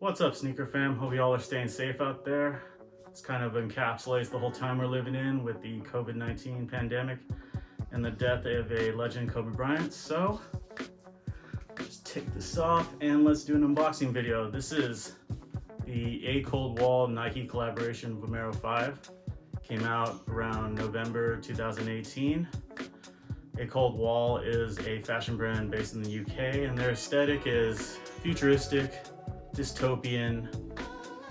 What's up, sneaker fam? Hope y'all are staying safe out there. This kind of encapsulates the whole time we're living in with the COVID-19 pandemic and the death of a legend, Kobe Bryant. So just take this off and let's do an unboxing video. This is the A Cold Wall Nike collaboration Vomero 5. Came out around November 2018. A Cold Wall is a fashion brand based in the UK, and their aesthetic is futuristic, dystopian,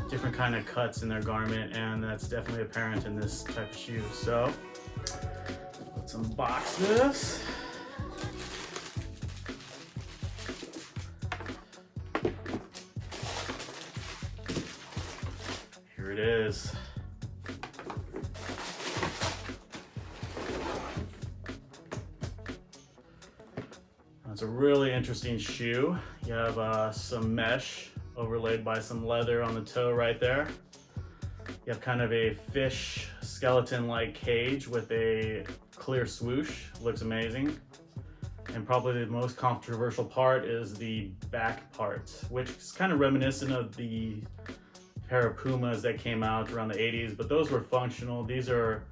different kind of cuts in their garment, and that's definitely apparent in this type of shoe. So let's unbox this. Here it is. It's a really interesting shoe. You have some mesh overlaid by some leather on the toe right there. You have kind of a fish skeleton-like cage with a clear swoosh. Looks amazing. And probably the most controversial part is the back part, which is kind of reminiscent of the pair of Pumas that came out around the 80s, but those were functional. These are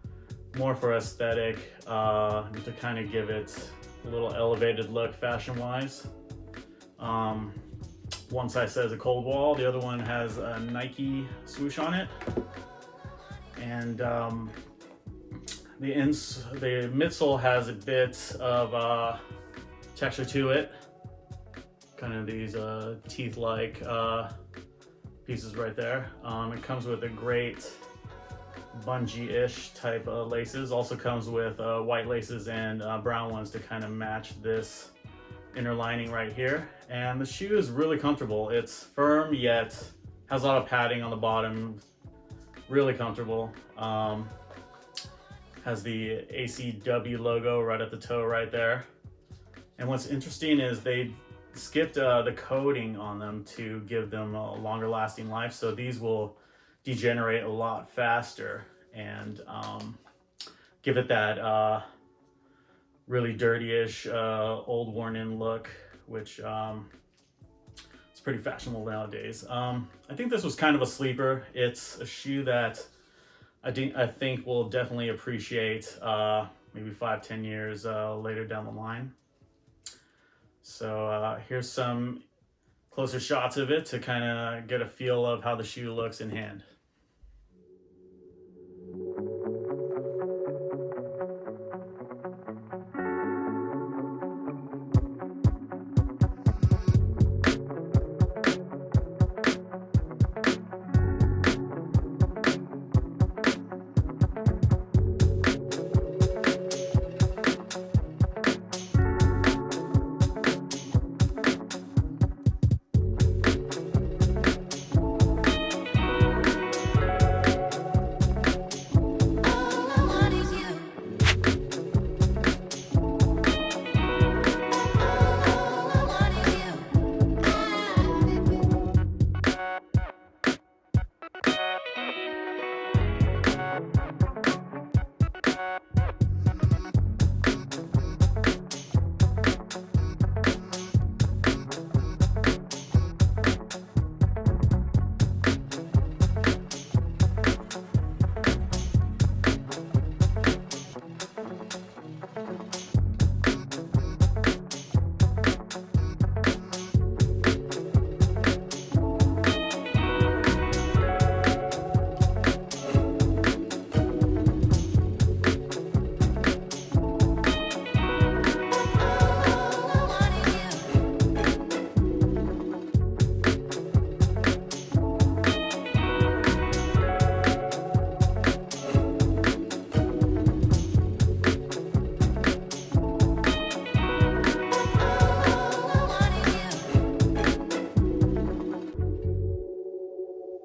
more for aesthetic, to kind of give it a little elevated look fashion-wise. One side says a Cold Wall, the other one has a Nike swoosh on it. And the midsole has a bit of texture to it. Kind of these teeth-like pieces right there. It comes with a great bungee-ish type of laces. Also comes with white laces and brown ones to kind of match this inner lining right here. And the shoe is really comfortable. It's firm yet has a lot of padding on the bottom. Really comfortable. Has the ACW logo right at the toe right there. And what's interesting is they skipped the coating on them to give them a longer lasting life. So these will degenerate a lot faster and give it that really dirty-ish, old worn-in look, which it's pretty fashionable nowadays. I think this was kind of a sleeper. It's a shoe that I think will definitely appreciate maybe 5-10 years later down the line. So here's some closer shots of it to kind of get a feel of how the shoe looks in hand.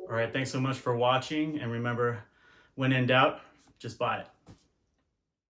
All right, thanks so much for watching, and remember, when in doubt, just buy it.